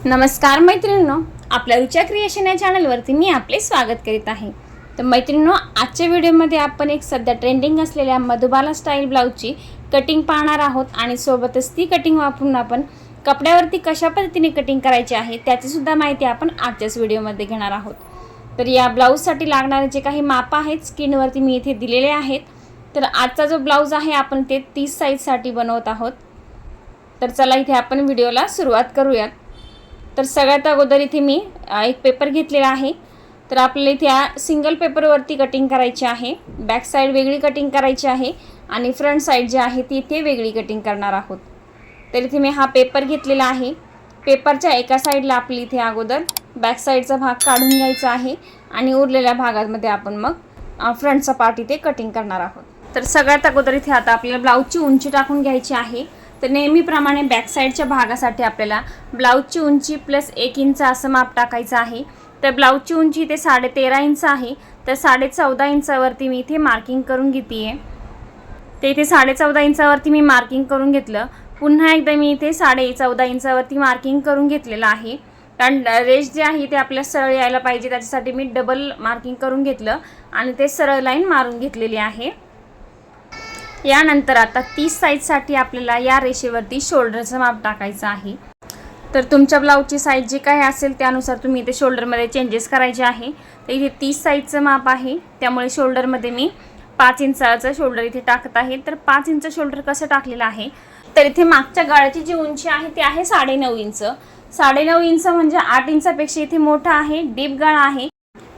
नमस्कार मैत्रिणींनो, आपल्या रुचा क्रिएशन या चॅनलवरती मी आपले स्वागत करीत आहे। तर मैत्रिणींनो, आजच्या व्हिडिओमध्ये आपण एक सध्या ट्रेंडिंग असलेल्या मधुबाला स्टाईल ब्लाउजची कटिंग पाहणार आहोत आणि सोबतच ती कटिंग वापरून आपण कपड्यावरती कशा पद्धतीने कटिंग करायची आहे त्याची सुद्धा माहिती आपण आजच्याच व्हिडिओमध्ये घेणार आहोत। तर या ब्लाउजसाठी लागणारे जे काही माप आहेत स्क्रीनवरती मी इथे दिलेले आहेत। तर आजचा जो ब्लाउज आहे आपण ते 30 साइजसाठी बनवत आहोत। तर चला इथे आपण व्हिडिओला सुरुवात करूयात। तर सगळ्यात अगोदर इथे मी एक पेपर घेतलेला आहे। तर आपल्याला इथे सिंगल पेपरवरती कटिंग करायची आहे। बॅक साइड वेगळी कटिंग करायची आहे आणि फ्रंट साइड जी आहे ती इथे वेगळी कटिंग करणार आहोत। तर इथे मी हा पेपर घेतलेला आहे। पेपरच्या एका साइडला आपली इथे अगोदर बॅक साइडचा भाग काढून घ्यायचा आहे आणि उरलेल्या भागामध्ये आपण मग फ्रंटचा पार्ट इथे कटिंग करणार आहोत। तर सगळ्यात अगोदर इथे आता आपल्याला ब्लाउजची उंची टाकून घ्यायची आहे। तर नेहमीप्रमाणे बॅक साइडच्या भागासाठी आपल्याला ब्लाउजची उंची प्लस 1 इंच असं माप टाकायचं आहे। तर ब्लाउजची उंची इथे 13.5 इंच आहे। तर 14.5 इंचावरती मी इथे मार्किंग करून घेते आहे। ते इथे 14.5 इंचावरती मी मार्किंग करून घेतलं। पुन्हा एकदा मी इथे 14.5 इंचावरती मार्किंग करून घेतलेलं आहे। कारण रेष जी आहे ते आपल्या सरळ यायला पाहिजे त्याच्यासाठी मी डबल मार्किंग करून घेतलं आणि ते सरळ लाईन मारून घेतलेली आहे। यानंतर आता 30 साइजसाठी आपल्याला या रेषेवरती शोल्डरचं माप टाकायचं आहे। तर तुमच्या ब्लाउजची साइज जी काही असेल त्यानुसार तुम्ही इथे शोल्डरमध्ये चेंजेस करायचे आहे। तर इथे 30 साइजचं माप आहे त्यामुळे शोल्डरमध्ये मी 5 इंचाचं शोल्डर इथे टाकत आहे। तर 5 इंच शोल्डर कसं टाकलेलं आहे तर इथे मागच्या गळ्याची जी उंची आहे ती आहे 9.5 इंच। 9.5 इंच म्हणजे 8 इंचापेक्षा इथे मोठा आहे, डीप गळा आहे।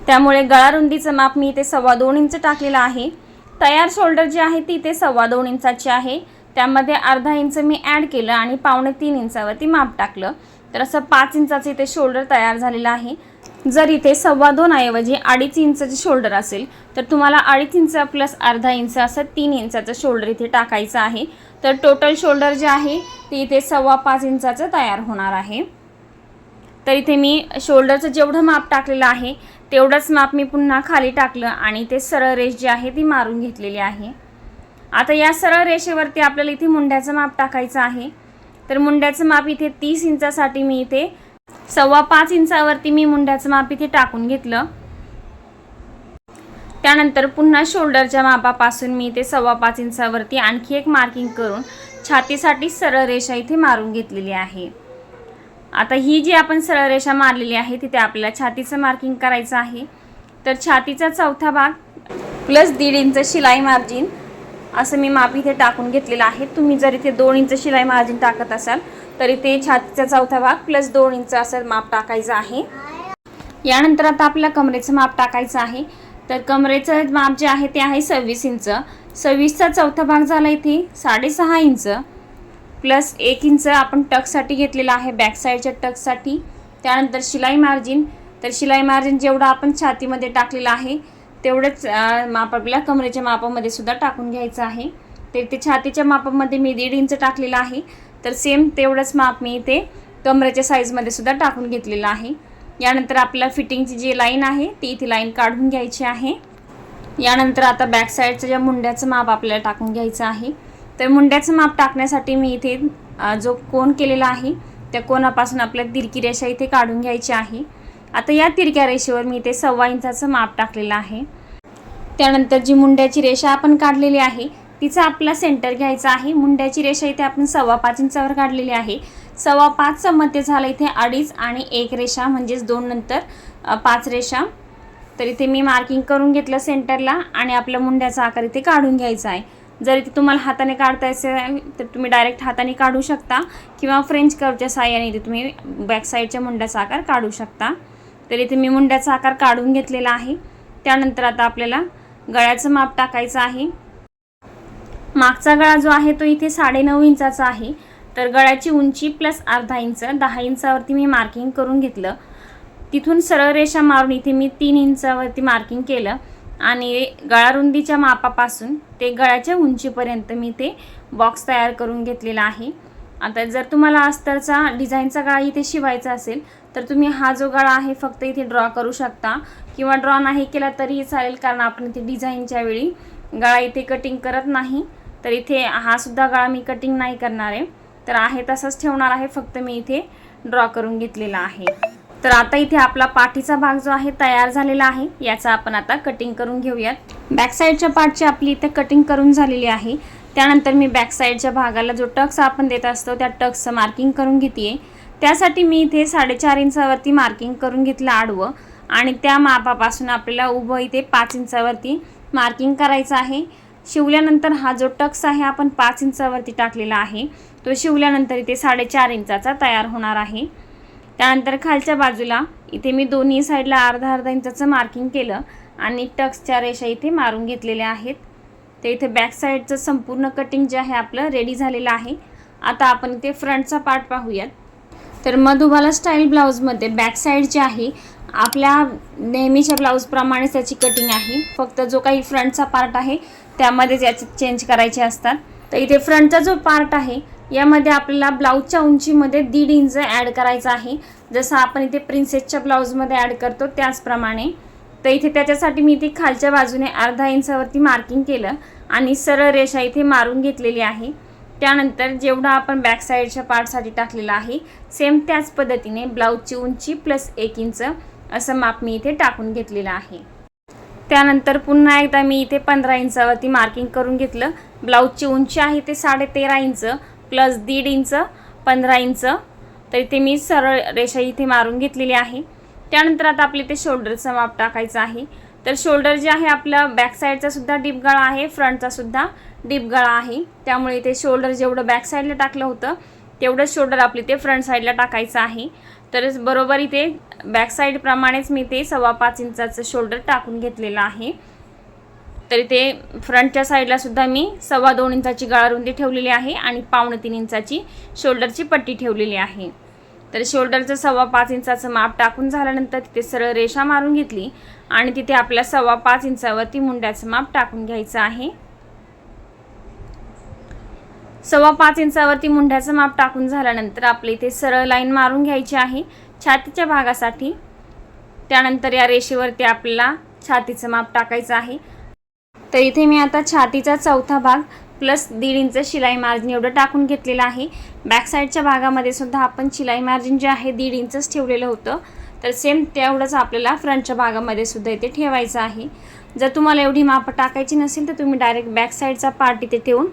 त्यामुळे गळा रुंदीचं माप मी इथे 2.25 इंच टाकलेलं आहे। तयार शोल्डर जी आहे ती इथे 2.25 इंचाची आहे। त्यामध्ये अर्धा इंच मी ॲड केलं आणि 2.25 इंचावरती माप टाकलं। तर असं 5 इंचाचं इथे शोल्डर तयार झालेलं आहे। जर इथे 2.25 ऐवजी 2.5 इंचाचे शोल्डर असेल तर तुम्हाला 2.5 इंच प्लस अर्धा इंच असं 3 इंचाचं शोल्डर इथे टाकायचं आहे। तर टोटल शोल्डर जे आहे ते इथे 5.25 इंचाचं तयार होणार आहे। तर इथे मी शोल्डरचं जेवढं माप टाकलेलं आहे तेवढंच माप मी पुन्हा खाली टाकलं आणि ते सरळ रेष जी आहे ती मारून घेतलेली आहे। आता या सरळ रेषेवरती आपल्याला इथे मुंड्याचं माप टाकायचं आहे। तर मुंड्याचं माप इथे 30 इंचासाठी मी इथे 5.25 इंचावरती मी मुंड्याचं माप इथे टाकून घेतलं। त्यानंतर पुन्हा शोल्डरच्या मापापासून मी इथे 5.25 इंचावरती आणखी एक मार्किंग करून छातीसाठी सरळ रेषा इथे मारून घेतलेली आहे। आता ही जी आपण सरळ रेषा मारलेली आहे तिथे आपल्याला छातीचं मार्किंग करायचं आहे। तर छातीचा चौथा भाग प्लस 1.5 इंच शिलाई मार्जिन असं मी माप इथे टाकून घेतलेलं आहे। तुम्ही जर इथे 2 इंच शिलाई मार्जिन टाकत असाल तर इथे छातीचा चौथा भाग प्लस 2 इंच असं माप टाकायचं आहे। यानंतर आता आपल्याला कमरेचं माप टाकायचं आहे। तर कमरेचं माप जे आहे ते आहे 26 इंच। 26चा चौथा भाग झाला इथे 6.5 इंच प्लस 1 इंच आपण टक्ससाठी घेतलेला आहे, बॅक साईडच्या टक्ससाठी। त्यानंतर शिलाई मार्जिन, तर शिलाई मार्जिन जेवढं आपण छातीमध्ये टाकलेलं आहे तेवढंच माप आपल्याला कमरेच्या मापामध्ये सुद्धा टाकून घ्यायचं आहे। तर इथे छातीच्या मापामध्ये मी 1.5 इंच टाकलेलं आहे। तर सेम तेवढंच माप मी इथे कमरेच्या साईजमध्ये सुद्धा टाकून घेतलेलं आहे। यानंतर आपल्याला फिटिंगची जी लाईन आहे ती इथे लाईन काढून घ्यायची आहे। यानंतर आता बॅक साईडचं ज्या मुंड्याचं माप आपल्याला टाकून घ्यायचं आहे। तर मुंड्याचं माप टाकण्यासाठी मी इथे जो कोन केलेला आहे त्या कोनापासून आपल्याला तिरकी रेषा इथे काढून घ्यायची आहे। आता या तिरक्या रेषेवर मी इथे 1.25 इंचाचं माप टाकलेलं आहे। त्यानंतर जी मुंड्याची रेषा आपण काढलेली आहे तिचा आपला सेंटर घ्यायचा आहे। मुंड्याची रेषा इथे आपण 5.25 इंचावर काढलेली आहे। 5.25चं मध्ये झालं इथे 2.5 आणि 1 रेषा म्हणजेच 2 नंतर 5 रेषा। तर इथे मी मार्किंग करून घेतलं सेंटरला आणि आपल्या मुंड्याचा आकार इथे काढून घ्यायचा आहे। जर इथे तुम्हाला हाताने काढता असेल तर तुम्ही डायरेक्ट हाताने काढू शकता किंवा फ्रेंच कर्वच्या साहाय्याने इथे तुम्ही बॅक साईडच्या मुंड्याचा आकार काढू शकता। तर इथे मी मुंड्याचा आकार काढून घेतलेला आहे। त्यानंतर आता आपल्याला गळ्याचं माप टाकायचं आहे। मागचा गळा जो आहे तो इथे 9.5 इंचाचा आहे। तर गळ्याची उंची प्लस अर्धा इंच 10 इंचावरती मी मार्किंग करून घेतलं। तिथून सरळ रेषा मारून इथे मी 3 इंचावरती मार्किंग केलं आणि गळा रुंदीच्या मापापासून ते गळ्याच्या उंचीपर्यंत मी ते बॉक्स तयार करून घेतलेला आहे। आता जर तुम्हाला अस्तरचा डिझाईनचा गळा इथे शिवायचा असेल तर तुम्ही हा जो गळा आहे फक्त इथे ड्रॉ करू शकता किंवा ड्रॉ नाही केला तरीही चालेल, कारण आपण इथे डिझाईनच्या वेळी गळा इथे कटिंग करत नाही। तर इथे हा सुद्धा गळा मी कटिंग नाही करणार आहे, तर आहे तसंच ठेवणार आहे। फक्त मी इथे ड्रॉ करून घेतलेला आहे। तर आता इथे आपला पाठीचा भाग जो आहे तयार झालेला आहे, याचा आपण आता कटिंग करून घेऊयात। बॅक साईडच्या पार्टची आपली इथे कटिंग करून झालेली आहे। त्यानंतर मी बॅक साईडच्या भागाला जो टक्स आपण देत असतो त्या टक्सचं मार्किंग करून घेते। त्यासाठी मी इथे 4.5 इंचावरती मार्किंग करून घेतलं आडवं, आणि त्या मापापासून आपल्याला उभं इथे 5 इंचावरती मार्किंग करायचं आहे। शिवल्यानंतर हा जो टक्स आहे आपण 5 इंचावरती टाकलेला आहे, तो शिवल्यानंतर इथे 4.5 इंचाचा तयार होणार आहे। त्यानंतर खालच्या बाजूला इथे मी दोन्ही साईडला अर्धा इंचाचं मार्किंग केलं आणि टक्सच्या रेषा इथे मारून घेतलेल्या आहेत। तर इथे बॅक साईडचं संपूर्ण कटिंग जे आहे आपलं रेडी झालेलं आहे। आता आपण इथे फ्रंटचा पार्ट पाहूयात। तर मधुबाला स्टाईल ब्लाऊजमध्ये बॅक साईड जी आहे आपल्या नेहमीच्या ब्लाऊजप्रमाणेच त्याची कटिंग आहे, फक्त जो काही फ्रंटचा पार्ट आहे त्यामध्येच याचे चेंज करायचे असतात। तर इथे फ्रंटचा जो पार्ट आहे यामध्ये आपल्याला ब्लाऊजच्या उंचीमध्ये 1.5 इंच ॲड करायचा आहे, जसं आपण इथे प्रिन्सेसच्या ब्लाऊजमध्ये ॲड करतो त्याचप्रमाणे। तर इथे त्याच्यासाठी मी इथे खालच्या बाजूने अर्धा इंचावरती मार्किंग केलं आणि सरळ रेषा इथे मारून घेतलेली आहे। त्यानंतर जेवढा आपण बॅक साईडच्या पार्टसाठी टाकलेला आहे सेम त्याच पद्धतीने ब्लाऊजची उंची प्लस 1 इंच असं माप मी इथे टाकून घेतलेलं आहे। त्यानंतर पुन्हा एकदा मी इथे 15 इंचावरती मार्किंग करून घेतलं। ब्लाऊजची उंची आहे ते 13.5 इंच प्लस 1.5 इंच 15 इंच, तर इथे मी सरळ रेषा इथे मारून घेतलेली आहे। त्यानंतर आता आपले ते शोल्डरचं माप टाकायचं आहे। तर शोल्डर जे आहे आपलं बॅक साईडचा सुद्धा डीप गळा आहे, फ्रंटचा सुद्धा डीप गळा आहे, त्यामुळे इथे शोल्डर जेवढं बॅक साईडला टाकलं होतं तेवढंच शोल्डर आपली ते फ्रंट साईडला टाकायचं आहे। तर बरोबर इथे बॅक साईडप्रमाणेच मी ते 5.25 इंचाचं शोल्डर टाकून घेतलेलं आहे। तर इथे फ्रंटच्या साईडला सुद्धा मी 2.25 इंचाची गळारुंदी ठेवलेली आहे आणि 2.25 इंचाची शोल्डरची पट्टी ठेवलेली आहे। तर शोल्डरचं 5.25 इंचाचं माप टाकून झाल्यानंतर तिथे सरळ रेषा मारून घेतली आणि तिथे आपल्या 5.25 इंचावरती मुंड्याचं माप टाकून घ्यायचं आहे। 5.25 इंचावरती मुंड्याचं माप टाकून झाल्यानंतर आपले इथे सरळ लाईन मारून घ्यायची आहे छातीच्या भागासाठी। त्यानंतर या रेषेवरती आपल्याला छातीचं माप टाकायचं आहे। तर इथे मी आता छातीचा चौथा भाग प्लस 1.5 इंच शिलाई मार्जिन एवढं टाकून घेतलेलं आहे। बॅक साईडच्या भागामध्ये सुद्धा आपण शिलाई मार्जिन जे आहे 1.5 इंचच ठेवलेलं होतं, तर सेम तेवढंच आपल्याला फ्रंटच्या भागामध्ये सुद्धा इथे ठेवायचं आहे। जर तुम्हाला एवढी माप टाकायची नसेल तर तुम्ही डायरेक्ट बॅक साईडचा पार्ट इथे ठेवून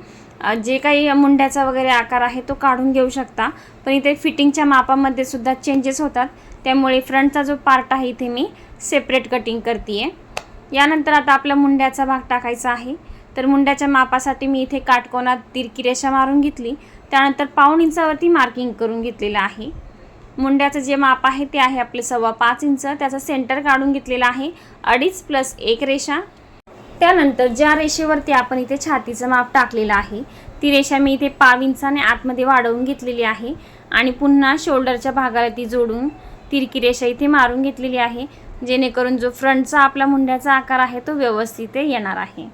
जे काही मुंड्याचा वगैरे आकार आहे तो काढून घेऊ शकता, पण इथे फिटिंगच्या मापामध्ये सुद्धा चेंजेस होतात, त्यामुळे फ्रंटचा जो पार्ट आहे इथे मी सेपरेट कटिंग करते। यानंतर आता आपला मुंड्याचा भाग टाकायचा आहे। तर मुंड्याच्या मापासाठी मी इथे काटकोनात तिरकी रेषा मारून घेतली, त्यानंतर 1.25 इंचावरती मार्किंग करून घेतलेलं आहे। मुंड्याचं जे माप आहे ते आहे आपले 5.25 इंच, त्याचा सेंटर काढून घेतलेला आहे 2.5 प्लस 1 रेषा। त्यानंतर ज्या रेषेवरती आपण इथे छातीचं माप टाकलेलं आहे ती रेषा मी इथे 1.5 इंचाने आतमध्ये वाढवून घेतलेली आहे आणि पुन्हा शोल्डरच्या भागाला ती जोडून तिरकी रेषा इथे मारून घेतलेली आहे, जेणेकरून जो फ्रंटचा आपला मुंड्याचा आकार आहे तो व्यवस्थित येणार आहे।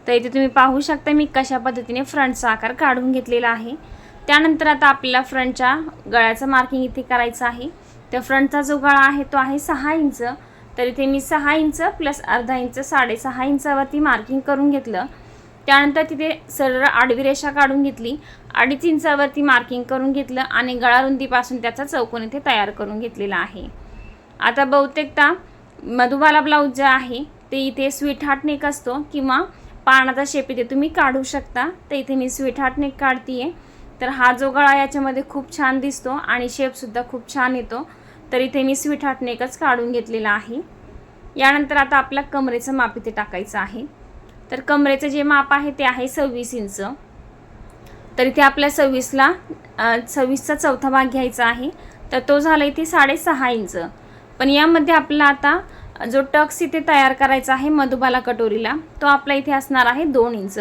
तर इथे तुम्ही पाहू शकता मी कशा पद्धतीने फ्रंटचा आकार काढून घेतलेला आहे। त्यानंतर आता आपल्याला फ्रंटच्या गळ्याचं मार्किंग इथे करायचं आहे। तर फ्रंटचा जो गळा आहे तो आहे 6 इंच, तर इथे मी 6 इंच प्लस अर्धा इंच 6.5 इंचावरती मार्किंग करून घेतलं। त्यानंतर तिथे सरळ आडवी रेषा काढून घेतली, 2.5 इंचावरती मार्किंग करून घेतलं आणि गळारुंदीपासून त्याचा चौकोन इथे तयार करून घेतलेला आहे। आता बहुतेकदा मधुबाला ब्लाऊज जे आहे ते इथे स्वीट हार्ट नेक असतो किंवा पानाचा शेप इथे तुम्ही काढू शकता, तर इथे मी स्वीट हार्ट नेक काढतीये। तर हा जो गळा याच्यामध्ये खूप छान दिसतो आणि शेपसुद्धा खूप छान येतो, तर इथे मी स्वीट हार्ट नेकच काढून घेतलेला आहे। यानंतर आता आपल्या कमरेचं माप इथे टाकायचं आहे। तर कमरेचं जे माप आहे ते आहे 26 इंच, तर इथे आपल्या 26चा चौथा भाग घ्यायचा आहे, तर तो झाला इथे 6.5 इंच। पण यामध्ये आपल्याला आता जो टक्स इथे तयार करायचा आहे मधुबाला कटोरीला तो आपला इथे असणार आहे 2 इंच।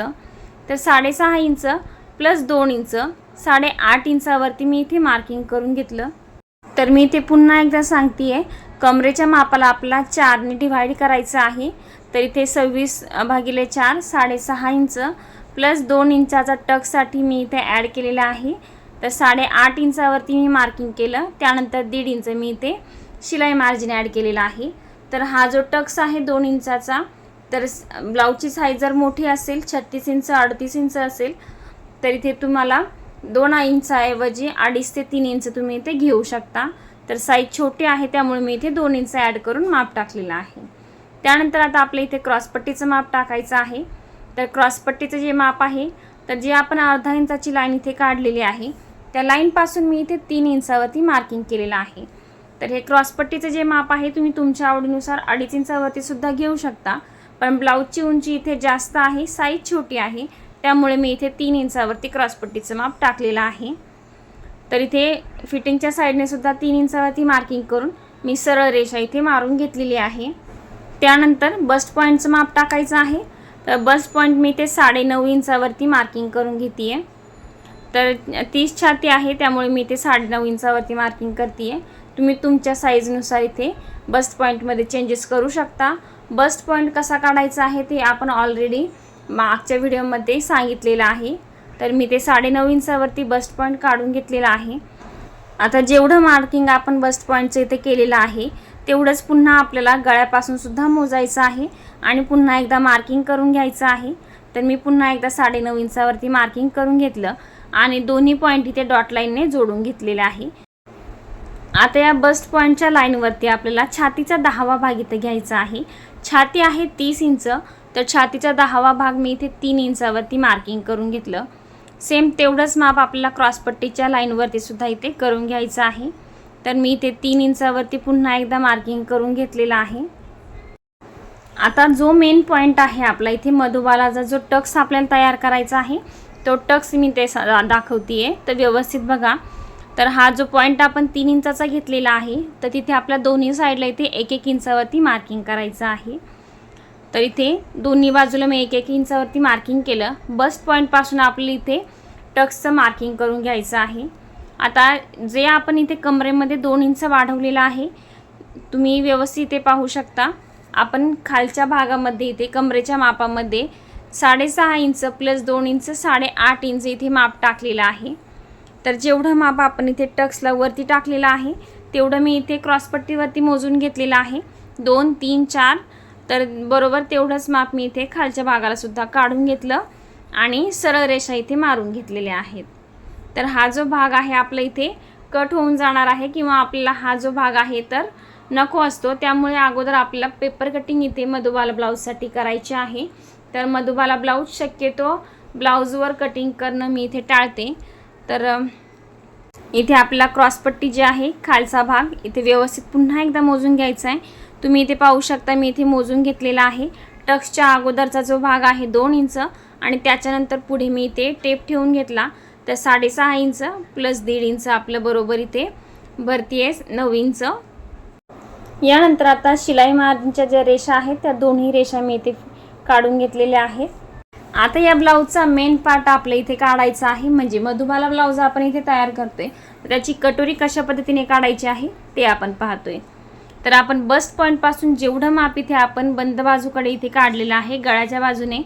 तर 6.5 इंच प्लस 2 इंच 8.5 इंचावरती मी इथे मार्किंग करून घेतलं। तर मी इथे पुन्हा एकदा सांगते, कमरेच्या मापाला आपला 4 ने डिवाइड करायचं आहे। तर इथे 26/4 6.5 इंच प्लस 2 इंचाचा टक्ससाठी मी इथे ॲड केलेला आहे। तर 8.5 इंचावरती मी मार्किंग केलं, त्यानंतर 1.5 इंच मी इथे शिलाई मार्जिन ॲड केलेला आहे। तर हा जो टक्स आहे 2 इंचाचा, तर ब्लाऊजची साईज जर मोठी असेल 36 इंच 38 इंच असेल तर इथे तुम्हाला 2 इंचाऐवजी 2.5 ते 3 इंच तुम्ही इथे घेऊ शकता. तर साईज छोटी आहे त्यामुळे मी इथे 2 इंच ॲड करून माप टाकलेलं आहे. त्यानंतर आता आपल्या इथे क्रॉसपट्टीचं माप टाकायचं आहे. तर क्रॉसपट्टीचं जे माप आहे, तर जे आपण अर्धा इंचाची लाईन इथे काढलेली आहे त्या लाईनपासून मी इथे 3 इंचावरती मार्किंग केलेलं आहे. तर हे क्रॉसपट्टीचं जे माप आहे तुम्ही तुमच्या आवडीनुसार 2.5 इंचावरती सुद्धा घेऊ शकता. पण ब्लाऊजची उंची इथे जास्त आहे, साईज छोटी आहे, त्यामुळे मी इथे 3 इंचावरती क्रॉसपट्टीचं माप टाकलेलं आहे. तर इथे फिटिंगच्या साईडने सुद्धा 3 इंचावरती मार्किंग करून मी सरळ रेषा इथे मारून घेतलेली आहे. त्यानंतर बस्ट पॉईंटचं माप टाकायचं आहे. तर बस्ट पॉईंट मी इथे 9.5 इंचावरती मार्किंग करून घेते आहे. तर 30 छाती आहे त्यामुळे मी इथे 9.5 इंचावरती मार्किंग करते आहे. तुम्ही तुमच्या साईजनुसार इथे बस्ट पॉईंटमध्ये चेंजेस करू शकता. बस्ट पॉईंट कसा काढायचा आहे ते आपण ऑलरेडी मागच्या व्हिडिओमध्ये सांगितलेलं आहे. तर मी ते 9.5 इंचावरती बस्ट पॉईंट काढून घेतलेला आहे. आता जेवढं मार्किंग आपण बस्ट पॉईंटचं इथे केलेलं आहे तेवढंच पुन्हा आपल्याला गळ्यापासून सुद्धा मोजायचं आहे आणि पुन्हा एकदा मार्किंग करून घ्यायचं आहे. तर मी पुन्हा एकदा 9.5 इंचावरती मार्किंग करून घेतलं आणि दोन्ही पॉईंट इथे डॉट लाईनने जोडून घेतलेले आहे. आता या बस्ट पॉईंटच्या लाईनवरती आपल्याला छातीचा 10वा भाग इथे घ्यायचा आहे. छाती आहे 30 इंच, तर छातीचा 10वा भाग मी इथे 3 इंचावरती मार्किंग करून घेतलं. सेम तेवढंच माप आपल्याला क्रॉसपट्टीच्या लाईनवरती सुद्धा इथे करून घ्यायचं आहे. तर मी इथे 3 इंचावरती पुन्हा एकदा मार्किंग करून घेतलेलं आहे. आता जो मेन पॉईंट आहे आपला इथे मधुबालाचा जो टक्स आपल्याला तयार करायचा आहे तो टक्स मी ते दाखवते आहे. तर व्यवस्थित बघा. तर हा जो पॉईंट आपण 3 इंचाचा घेतलेला आहे तर तिथे आपल्या दोन्ही साईडला इथे 1-1 इंचावरती मार्किंग करायचं आहे. तर इथे दोन्ही बाजूला मी 1-1 इंचावरती मार्किंग केलं. बस्ट पॉईंटपासून आपल्याला इथे टक्सचं मार्किंग करून घ्यायचं आहे. आता जे आपण इथे कमरेमध्ये 2 इंच वाढवलेलं आहे तुम्ही व्यवस्थित इथे पाहू शकता. आपण खालच्या भागामध्ये इथे कमरेच्या मापामध्ये 6.5 इंच प्लस 2 इंच 8.5 इंच इथे माप टाकलेलं आहे. तर जेवढं माप आपण इथे टक्सला वरती टाकलेलं आहे तेवढं मी इथे क्रॉसपट्टीवरती मोजून घेतलेलं आहे. 2, 3, 4 तर बरोबर तेवढंच माप मी इथे खालच्या भागाला सुद्धा काढून घेतलं आणि सरळ रेषा इथे मारून घेतलेल्या आहेत. तर हा जो भाग आहे आपला इथे कट होऊन जाणार आहे किंवा आपल्याला हा जो भाग आहे तर नको असतो, त्यामुळे अगोदर आपल्याला पेपर कटिंग इथे मधुबाला ब्लाऊजसाठी करायची आहे. तर मधुबाला ब्लाऊज शक्यतो ब्लाऊजवर कटिंग करणं मी इथे टाळते. तर इथे आपला क्रॉसपट्टी जी आहे खालचा भाग इथे व्यवस्थित पुन्हा एकदा मोजून घ्यायचा आहे. तुम्ही इथे पाहू शकता मी इथे मोजून घेतलेला आहे. टक्सच्या अगोदरचा जो भाग आहे 2 इंच आणि त्याच्यानंतर पुढे मी इथे टेप ठेवून घेतला. तर 6.5 इंच प्लस 1.5 इंच आपलं बरोबर इथे भरती आहे 9 इंच. यानंतर आता शिलाई मार्जिनच्या ज्या रेषा आहेत त्या दोन्ही रेषा मी इथे काढून घेतलेल्या आहेत. आता या ब्लाऊजचा मेन पार्ट आपल्या इथे काढायचा आहे. म्हणजे मधुबाला ब्लाऊज आपण इथे तयार करतोय त्याची कटोरी कशा पद्धतीने काढायची आहे ते आपण पाहतोय. तर आपण बस्ट पॉईंटपासून जेवढं माप इथे आपण बंद बाजूकडे इथे काढलेलं आहे गळ्याच्या बाजूने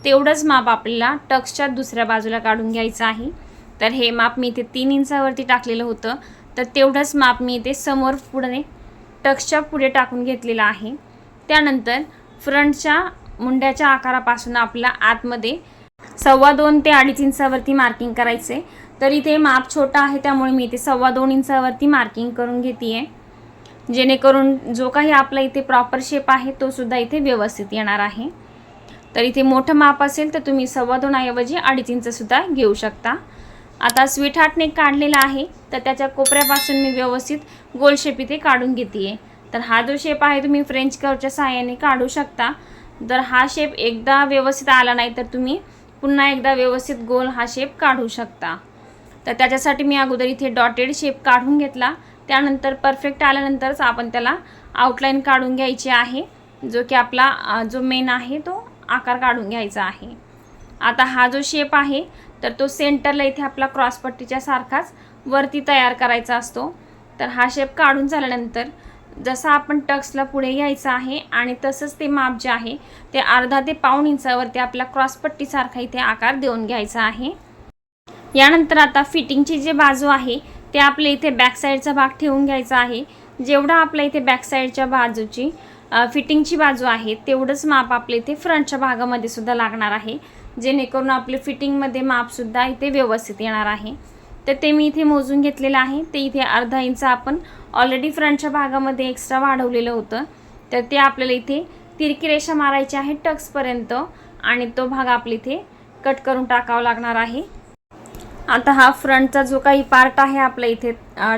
तेवढंच माप आपल्याला टक्सच्या दुसऱ्या बाजूला काढून घ्यायचं आहे. तर हे माप मी इथे 3 इंचावरती टाकलेलं होतं तर तेवढंच माप मी इथे समोर पुढे टक्सच्या पुढे टाकून घेतलेलं आहे. त्यानंतर फ्रंटच्या मुंड्याच्या आकारापासून आपला आतमध्ये 2.25 ते 2.5 इंचावरती मार्किंग करायचे. तर इथे माप छोटा आहे त्यामुळे मी इथे 2.25 इंचावरती मार्किंग करून घेते आहे, जेणेकरून जो काही आपला इथे प्रॉपर शेप आहे तो सुद्धा इथे व्यवस्थित येणार आहे. तर इथे मोठं माप असेल तर तुम्ही 2.25 ऐवजी 2.5 इंच सुद्धा घेऊ शकता. आता स्वीट हार्ट नेक काढलेला आहे तर त्याच्या कोपऱ्यापासून मी व्यवस्थित गोल शेप इथे काढून घेते आहे. तर हा जो शेप आहे तुम्ही फ्रेंच कर्वच्या सहाय्याने काढू शकता. जर हा शेप एकदा व्यवस्थित आला नाही तर तुम्ही पुन्हा एकदा व्यवस्थित गोल हा शेप काढू शकता. तर त्याच्यासाठी मी अगोदर इथे डॉटेड शेप काढून घेतला. त्यानंतर परफेक्ट आल्यानंतरच आपण त्याला आउटलाईन काढून घ्यायची आहे, जो की आपला जो मेन आहे तो आकार काढून घ्यायचा आहे. आता हा जो शेप आहे तर तो सेंटरला इथे आपला क्रॉसपट्टीच्या सारखाच वरती तयार करायचा असतो. तर हा शेप काढून झाल्यानंतर जसा आपण टक्सला पुढे घ्यायचा आहे आणि तसंच ते माप जे आहे ते 1/2 ते 1.5 इंचावरती आपल्या क्रॉसपट्टीसारखा इथे आकार देऊन घ्यायचा आहे. यानंतर आता फिटिंगची जी बाजू आहे ते आपल्या इथे बॅक साईडचा भाग ठेवून घ्यायचा आहे. जेवढा आपल्या इथे बॅक साईडच्या बाजूची फिटिंगची बाजू आहे तेवढंच माप आपल्या इथे फ्रंटच्या भागामध्ये सुद्धा लागणार आहे. जेणेकरून आपले फिटिंगमध्ये मापसुद्धा इथे व्यवस्थित येणार आहे। तर ते मी इथे मोजून घेतलेलं आहे। ते इथे अर्धा इंच आपण ऑलरेडी फ्रंटच्या भागामध्ये एक्स्ट्रा वाढवलेलं होतं, तर ते आपल्याला इथे तिरकी रेषा मारायची आहे टक्सपर्यंत आणि तो भाग आपल्या इथे कट करून टाकावा लागणार आहे। आता हा फ्रंटचा जो काही पार्ट आहे आपल्या इथे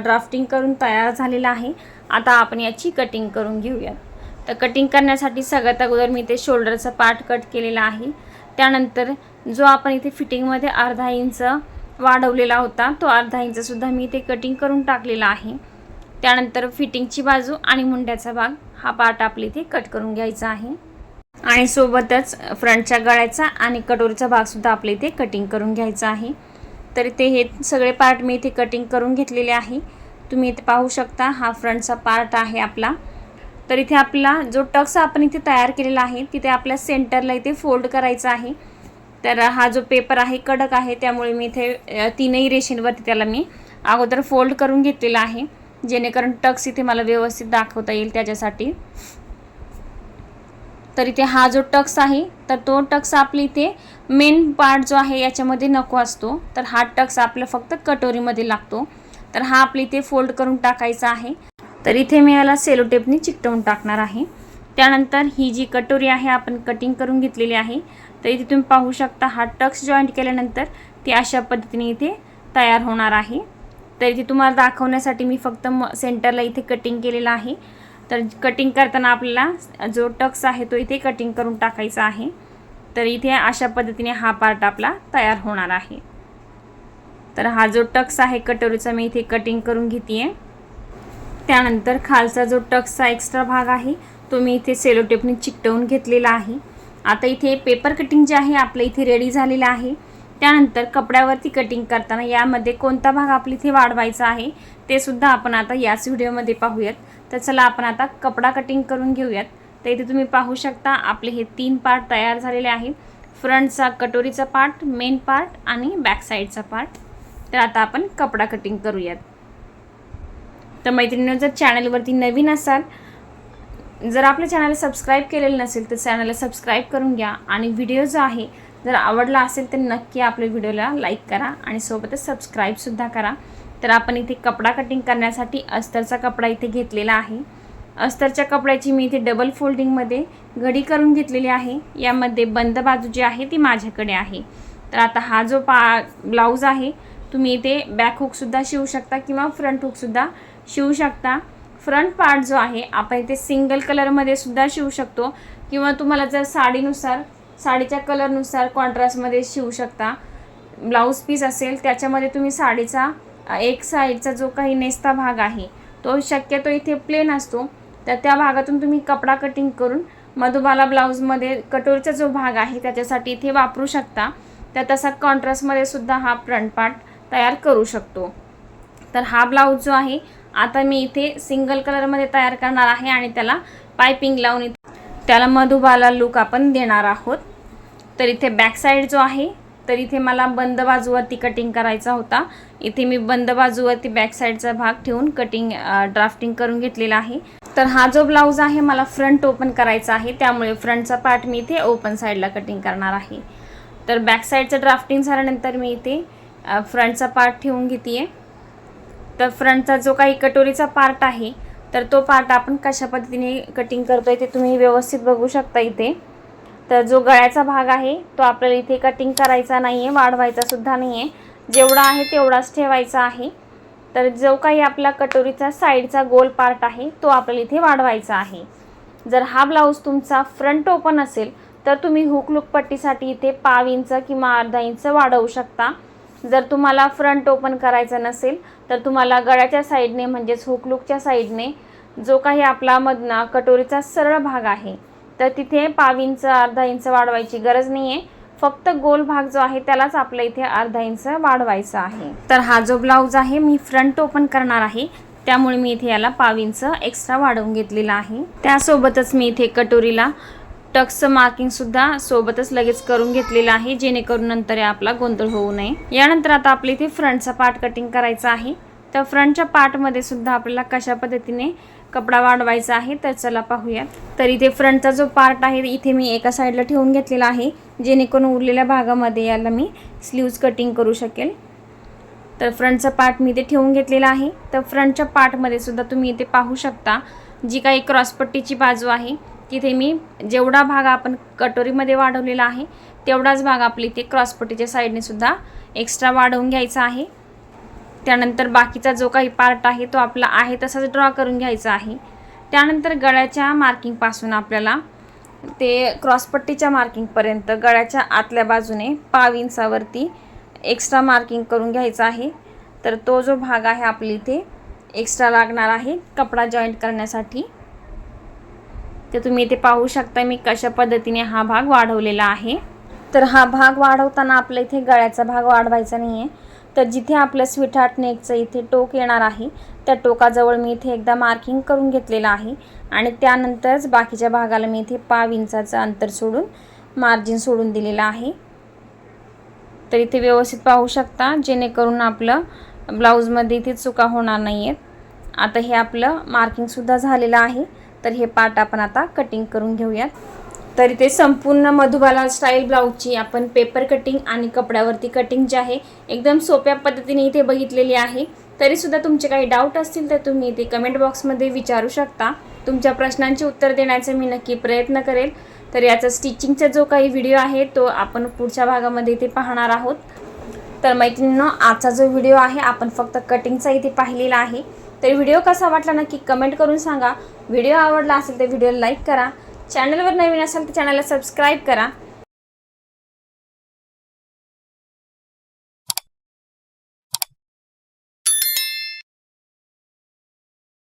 ड्राफ्टिंग करून तयार झालेला आहे। आता आपण याची कटिंग करून घेऊयात। तर कटिंग करण्यासाठी सगळ्यात अगोदर मी इथे शोल्डरचा पार्ट कट केलेला आहे। त्यानंतर जो आपण इथे फिटिंगमध्ये अर्धा इंच वाढवलेला होता तो अर्धा इंचसुद्धा मी इथे कटिंग करून टाकलेला आहे। त्यानंतर फिटिंगची बाजू आणि मुंड्याचा भाग हा पार्ट आपल्या इथे कट करून घ्यायचा आहे आणि सोबतच फ्रंटच्या गळ्याचा आणि कटोरीचा भागसुद्धा आपल्या इथे कटिंग करून घ्यायचा आहे। तर ते हे सगळे पार्ट मी इथे कटिंग करून घेतलेले आहे। तुम्ही इथे पाहू शकता हा फ्रंटचा पार्ट आहे आपला। तर इथे आपला जो टक्स आपण इथे तयार केलेला आहे तिथे आपल्या सेंटरला इथे फोल्ड करायचा आहे। तर हा जो पेपर आहे कडक आहे, त्यामुळे मी इथे तीनही रेषेंवरती त्याला मी अगोदर फोल्ड करून घेतलेला आहे, जेणेकरून टक्स इथे मला व्यवस्थित दाखवता येईल त्याच्यासाठी। तर इथे हा जो टक्स आहे तर तो टक्स आपल्या इथे मेन पार्ट जो आहे याच्यामध्ये नको असतो, तर हा टक्स आपल्या फक्त कटोरीमध्ये लागतो। तर हा आपल्या इथे फोल्ड करून टाकायचा आहे। तर इथे मी याला सेलो टेपने चिकटवून टाकणार आहे। त्यानंतर ही जी कटोरी आहे आपण कटिंग करून घेतलेली आहे, तर इथे तुम्ही पाहू शकता हा टक्स जॉईंट केल्यानंतर ती अशा पद्धतीने इथे तयार होणार आहे। तर इथे तुम्हाला दाखवण्यासाठी मी फक्त सेंटरला इथे कटिंग केलेलं आहे। तर कटिंग करताना आपल्याला जो टक्स आहे तो इथे कटिंग करून टाकायचा आहे। तर इथे अशा पद्धतीने हा पार्ट आपला तयार होणार आहे। तर हा जो टक्स आहे कटोरीचा मी इथे कटिंग करून घेते। त्यानंतर खालचा जो टक्सचा एक्स्ट्रा भाग आहे तो मी इथे सेलो टेपने चिकटवून घेतलेला आहे। आता इथे पेपर कटिंग जे आहे आपल्या इथे रेडी झालेलं आहे। त्यानंतर कपड्यावरती कटिंग करताना यामध्ये कोणता भाग आपल्या इथे वाढवायचा आहे ते सुद्धा आपण आता याच व्हिडिओमध्ये पाहूयात। तर चला आपण आता कपडा कटिंग करून घेऊयात। तर इथे तुम्ही पाहू शकता आपले हे 3 पार्ट तयार झालेले आहेत, फ्रंटचा कटोरीचा पार्ट, मेन पार्ट आणि बॅक साईडचा पार्ट। तर आता आपण कपडा कटिंग करूयात। तर मैत्रिणींनो, जर चॅनलवरती नवीन असाल, जर आपल्या चॅनलला सबस्क्राईब केलेलं नसेल तर चॅनलला सबस्क्राईब करून घ्या आणि व्हिडिओ जो आहे जर आवडला असेल तर नक्की आपल्या व्हिडिओला लाईक करा आणि सोबतच सबस्क्राईबसुद्धा करा। तर आपण इथे कपडा कटिंग करण्यासाठी अस्तरचा कपडा इथे घेतलेला आहे। अस्तरच्या कपड्याची मी इथे डबल फोल्डिंगमध्ये घडी करून घेतलेली आहे। यामध्ये बंद बाजू जी आहे ती माझ्याकडे आहे। तर आता हा जो ब्लाऊज आहे तुम्ही इथे बॅक हुकसुद्धा शिवू शकता किंवा फ्रंट हुकसुद्धा शिवू शकता। फ्रंट पार्ट जो आहे आपण इथे सिंगल कलरमध्ये सुद्धा शिवू शकतो किंवा तुम्हाला जर साडीच्या कलरनुसार कॉन्ट्रास्टमध्ये शिवू शकता। ब्लाऊज पीस असेल त्याच्यामध्ये तुम्ही साडीचा एक साईडचा जो काही नेसता भाग आहे तो शक्यतो इथे प्लेन असतो, तर त्या भागातून तुम्ही कपडा कटिंग करून मधुबाला ब्लाऊजमध्ये कटोरीचा जो भाग आहे त्याच्यासाठी इथे वापरू शकता। तर तसा कॉन्ट्रास्टमध्ये सुद्धा हा फ्रंट पार्ट तयार करू शकतो। तर हा ब्लाऊज जो आहे आता मी इथे सिंगल कलरमध्ये तयार करणार आहे आणि त्याला पाइपिंग लावून त्याला मधुबाला लुक आपण देणार आहोत। तर इथे बॅक साईड जो आहे तर इथे मला बंद बाजूवरती कटिंग करायचा होता। इथे मी बंद बाजूवरती बॅक साईडचा भाग ठेवून ड्राफ्टिंग करून घेतलेला आहे। तर हा जो ब्लाऊज आहे मला फ्रंट ओपन करायचा आहे, त्यामुळे फ्रंटचा पार्ट मी इथे ओपन साईडला कटिंग करणार आहे। तर बॅक साईडचं ड्राफ्टिंग झाल्यानंतर मी इथे फ्रंटचा पार्ट ठेवून घेते। तर फ्रंटचा जो काही कटोरीचा पार्ट आहे तर तो पार्ट आपण कशा पद्धतीने कटिंग करतोय ते तुम्ही व्यवस्थित बघू शकता इथे। तर जो गळ्याचा भाग आहे तो आपल्याला इथे कटिंग करायचा नाही आहे, वाढवायचा सुद्धा नाही आहे, जेवढा आहे तेवढाच ठेवायचा आहे। तर जो काही आपला कटोरीचा साईडचा गोल पार्ट आहे तो आपल्याला इथे वाढवायचा आहे। जर हा ब्लाऊज तुमचा फ्रंट ओपन असेल तर तुम्ही हुक लूक पट्टीसाठी इथे पाव इंच किंवा अर्धा इंच वाढवू शकता। जर तुम्हाला फ्रंट ओपन करायचं नसेल तर तुम्हाला गळ्याच्या साईडने म्हणजेच हुक लूकच्या साईडने जो काही आपला मधना कटोरीचा सरळ भाग आहे तर तिथे पाव इंच अर्धा इंच वाढवायची गरज नाही आहे, फक्त गोल भाग जो आहे त्यालाच आपल्या इथे अर्धा इंच वाढवायचा आहे। तर हा जो ब्लाऊज आहे मी फ्रंट ओपन करणार आहे, त्यामुळे मी इथे याला पाव इंच एक्स्ट्रा वाढवून घेतलेला आहे। त्यासोबतच मी इथे कटोरीला टक्सचं मार्किंग सुद्धा सोबतच लगेच करून घेतलेलं आहे, जेणेकरून नंतर आपला गोंधळ होऊ नये। यानंतर आता आपल्या इथे फ्रंटचा पार्ट कटिंग करायचा आहे। तर फ्रंटच्या पार्टमध्ये सुद्धा आपल्याला कशा पद्धतीने कपडा वाढवायचा आहे. तर चला पाहूया. तर इथे फ्रंटचा जो पार्ट आहे इथे मी एका साईडला ठेवून घेतलेला आहे, जेणेकरून उरलेल्या भागामध्ये याला मी स्लीव्ज कटिंग करू शकेल. तर फ्रंटचा पार्ट मी इथे ठेवून घेतलेला आहे. तर फ्रंटच्या पार्टमध्ये सुद्धा तुम्ही इथे पाहू शकता, जी काही क्रॉसपट्टीची बाजू आहे तिथे मी जेवढा भाग आपण कटोरीमध्ये वाढवलेला आहे तेवढाच भाग आपली इथे क्रॉसपट्टीच्या साईडने सुद्धा एक्स्ट्रा वाढवून घ्यायचा आहे. त्यानंतर बाकीचा जो काही पार्ट आहे तो आपला आहे तसाच ड्रॉ करून घ्यायचा आहे. त्यानंतर गळ्याच्या मार्किंगपासून आपल्याला ते क्रॉसपट्टीच्या मार्किंगपर्यंत गळ्याच्या आतल्या बाजूने 1.5 इंचावरती एक्स्ट्रा मार्किंग करून घ्यायचा आहे. तर तो जो भाग आहे आपली इथे एक्स्ट्रा लागणार आहे कपडा जॉईंट करण्यासाठी. ते तुम्ही इथे पाहू शकता मी कशा पद्धतीने हा भाग वाढवलेला आहे. तर हा भाग वाढवताना आपल्या इथे गळ्याचा भाग वाढवायचा नाही आहे. तर जिथे आपलं स्वीटहार्ट नेकचं इथे टोक येणार आहे त्या टोकाजवळ मी इथे एकदा मार्किंग करून घेतलेलं आहे आणि त्यानंतरच बाकीच्या भागाला मी इथे 1.5 इंचाचं अंतर सोडून मार्जिन सोडून दिलेलं आहे. तर इथे व्यवस्थित पाहू शकता, जेणेकरून आपलं ब्लाऊजमध्ये इथे चुका होणार नाही आहेत. आता हे आपलं मार्किंगसुद्धा झालेलं आहे. तर हे पार्ट आपण आता कटिंग करून घेऊयात. तर इथे संपूर्ण मधुबाला स्टाईल ब्लाऊजची आपण पेपर कटिंग आणि कपड्यावरती कटिंग जे आहे एकदम सोप्या पद्धतीने इथे बघितलेली आहे. तरीसुद्धा तुमचे काही डाऊट असतील तर तुम्ही इथे कमेंट बॉक्समध्ये विचारू शकता. तुमच्या प्रश्नांची उत्तर देण्याचा मी नक्की प्रयत्न करेल. तर याचा स्टिचिंगचा जो काही व्हिडिओ आहे तो आपण पुढच्या भागामध्ये इथे पाहणार आहोत. तर मैत्रिणींनो, आजचा जो व्हिडिओ आहे आपण फक्त कटिंगचा इथे पाहिलेला आहे. तर व्हिडिओ कसा वाटला नक्की कमेंट करून सांगा. व्हिडिओ आवडला असेल तर व्हिडिओला लाईक करा. चॅनलवर नवीन असाल तर चॅनलला सबस्क्राईब करा.